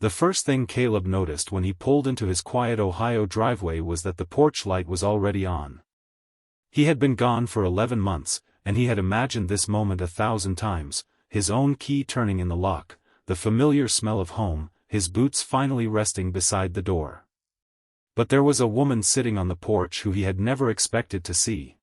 The first thing Caleb noticed when he pulled into his quiet Ohio driveway was that the porch light was already on. He had been gone for 11 months, and he had imagined this moment 1,000 times, his own key turning in the lock, the familiar smell of home, his boots finally resting beside the door. But there was a woman sitting on the porch who he had never expected to see.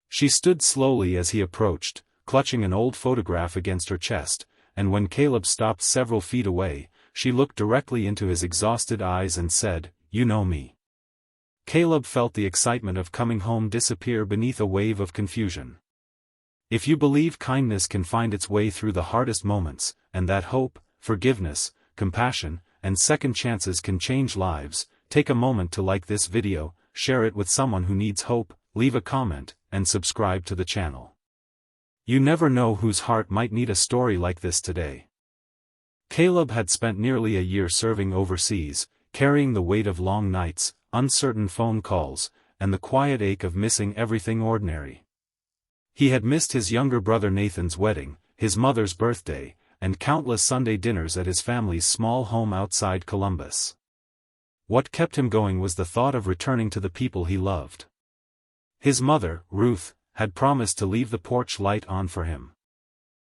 She stood slowly as he approached, clutching an old photograph against her chest, and when Caleb stopped several feet away, she looked directly into his exhausted eyes and said, "You know me." Caleb felt the excitement of coming home disappear beneath a wave of confusion. If you believe kindness can find its way through the hardest moments, and that hope, forgiveness, compassion, and second chances can change lives, take a moment to like this video, share it with someone who needs hope, leave a comment, and subscribe to the channel. You never know whose heart might need a story like this today. Caleb had spent nearly a year serving overseas, carrying the weight of long nights, uncertain phone calls, and the quiet ache of missing everything ordinary. He had missed his younger brother Nathan's wedding, his mother's birthday, and countless Sunday dinners at his family's small home outside Columbus. What kept him going was the thought of returning to the people he loved. His mother, Ruth, had promised to leave the porch light on for him.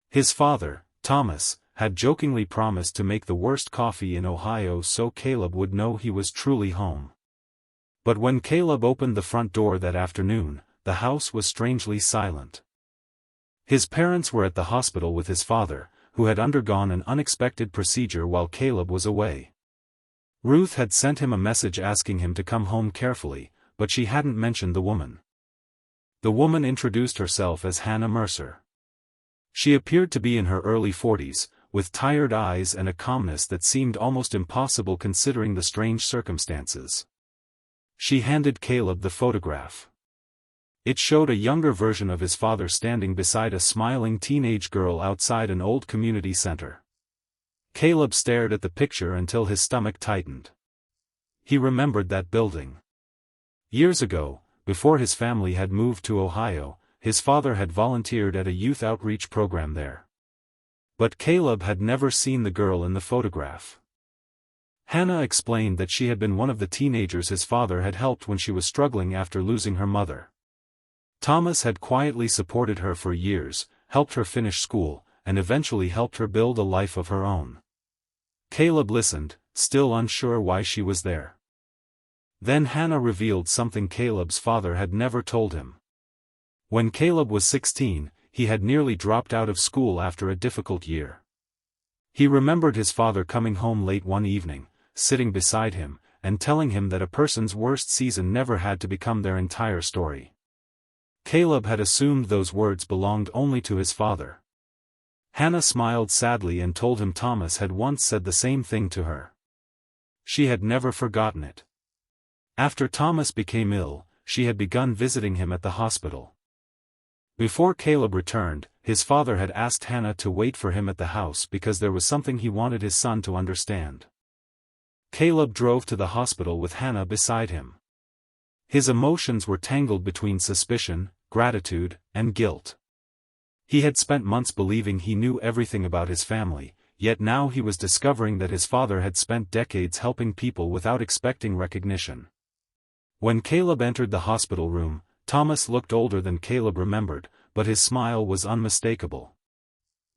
His father, Thomas, had jokingly promised to make the worst coffee in Ohio so Caleb would know he was truly home. But when Caleb opened the front door that afternoon, the house was strangely silent. His parents were at the hospital with his father, who had undergone an unexpected procedure while Caleb was away. Ruth had sent him a message asking him to come home carefully, but she hadn't mentioned the woman. The woman introduced herself as Hannah Mercer. She appeared to be in her early 40s, with tired eyes and a calmness that seemed almost impossible considering the strange circumstances. She handed Caleb the photograph. It showed a younger version of his father standing beside a smiling teenage girl outside an old community center. Caleb stared at the picture until his stomach tightened. He remembered that building. Years ago, before his family had moved to Ohio, his father had volunteered at a youth outreach program there. But Caleb had never seen the girl in the photograph. Hannah explained that she had been one of the teenagers his father had helped when she was struggling after losing her mother. Thomas had quietly supported her for years, helped her finish school, and eventually helped her build a life of her own. Caleb listened, still unsure why she was there. Then Hannah revealed something Caleb's father had never told him. When Caleb was 16, he had nearly dropped out of school after a difficult year. He remembered his father coming home late one evening, sitting beside him, and telling him that a person's worst season never had to become their entire story. Caleb had assumed those words belonged only to his father. Hannah smiled sadly and told him Thomas had once said the same thing to her. She had never forgotten it. After Thomas became ill, she had begun visiting him at the hospital. Before Caleb returned, his father had asked Hannah to wait for him at the house because there was something he wanted his son to understand. Caleb drove to the hospital with Hannah beside him. His emotions were tangled between suspicion, gratitude, and guilt. He had spent months believing he knew everything about his family, yet now he was discovering that his father had spent decades helping people without expecting recognition. When Caleb entered the hospital room, Thomas looked older than Caleb remembered, but his smile was unmistakable.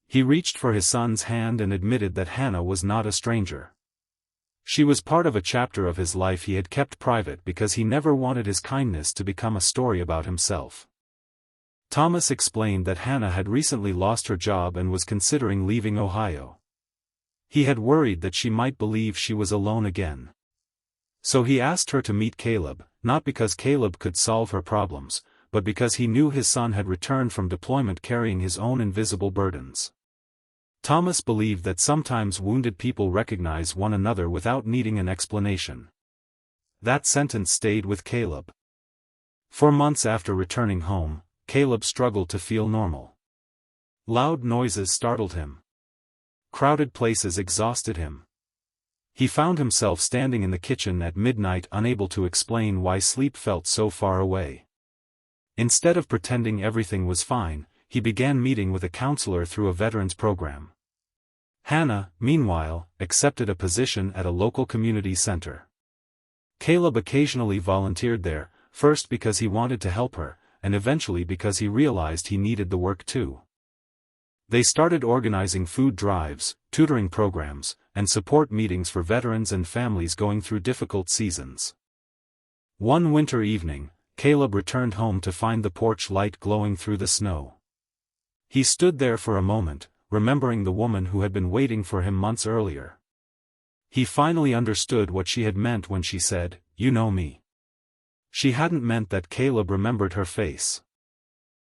He reached for his son's hand and admitted that Hannah was not a stranger. She was part of a chapter of his life he had kept private because he never wanted his kindness to become a story about himself. Thomas explained that Hannah had recently lost her job and was considering leaving Ohio. He had worried that she might believe she was alone again. So he asked her to meet Caleb, not because Caleb could solve her problems, but because he knew his son had returned from deployment carrying his own invisible burdens. Thomas believed that sometimes wounded people recognize one another without needing an explanation. That sentence stayed with Caleb. For months after returning home, Caleb struggled to feel normal. Loud noises startled him. Crowded places exhausted him. He found himself standing in the kitchen at midnight unable to explain why sleep felt so far away. Instead of pretending everything was fine, he began meeting with a counselor through a veterans program. Hannah, meanwhile, accepted a position at a local community center. Caleb occasionally volunteered there, first because he wanted to help her, and eventually because he realized he needed the work too. They started organizing food drives, tutoring programs, and support meetings for veterans and families going through difficult seasons. One winter evening, Caleb returned home to find the porch light glowing through the snow. He stood there for a moment, remembering the woman who had been waiting for him months earlier. He finally understood what she had meant when she said, "You know me." She hadn't meant that Caleb remembered her face.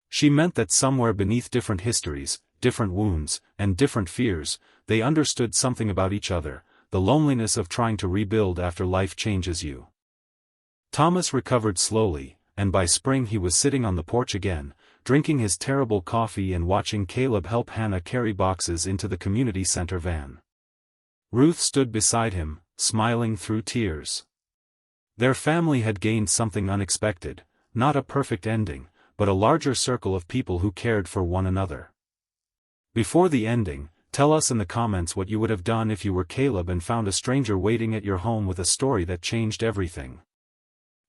She meant that somewhere beneath different histories, different wounds, and different fears, they understood something about each other, the loneliness of trying to rebuild after life changes you. Thomas recovered slowly, and by spring he was sitting on the porch again, drinking his terrible coffee and watching Caleb help Hannah carry boxes into the community center van. Ruth stood beside him, smiling through tears. Their family had gained something unexpected, not a perfect ending, but a larger circle of people who cared for one another. Before the ending, tell us in the comments what you would have done if you were Caleb and found a stranger waiting at your home with a story that changed everything.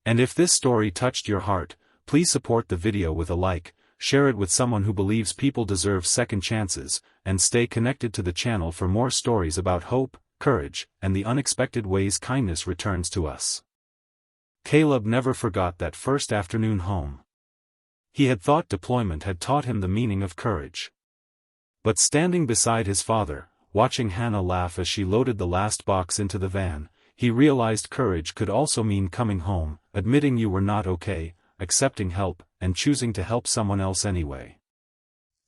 And if this story touched your heart, please support the video with a like, share it with someone who believes people deserve second chances, and stay connected to the channel for more stories about hope, courage, and the unexpected ways kindness returns to us. Caleb never forgot that first afternoon home. He had thought deployment had taught him the meaning of courage. But standing beside his father, watching Hannah laugh as she loaded the last box into the van, he realized courage could also mean coming home, admitting you were not okay, accepting help, and choosing to help someone else anyway.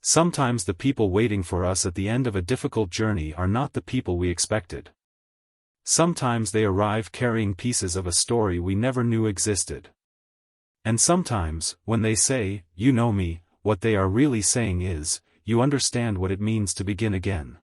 Sometimes the people waiting for us at the end of a difficult journey are not the people we expected. Sometimes they arrive carrying pieces of a story we never knew existed. And sometimes, when they say, "You know me," what they are really saying is, "You understand what it means to begin again."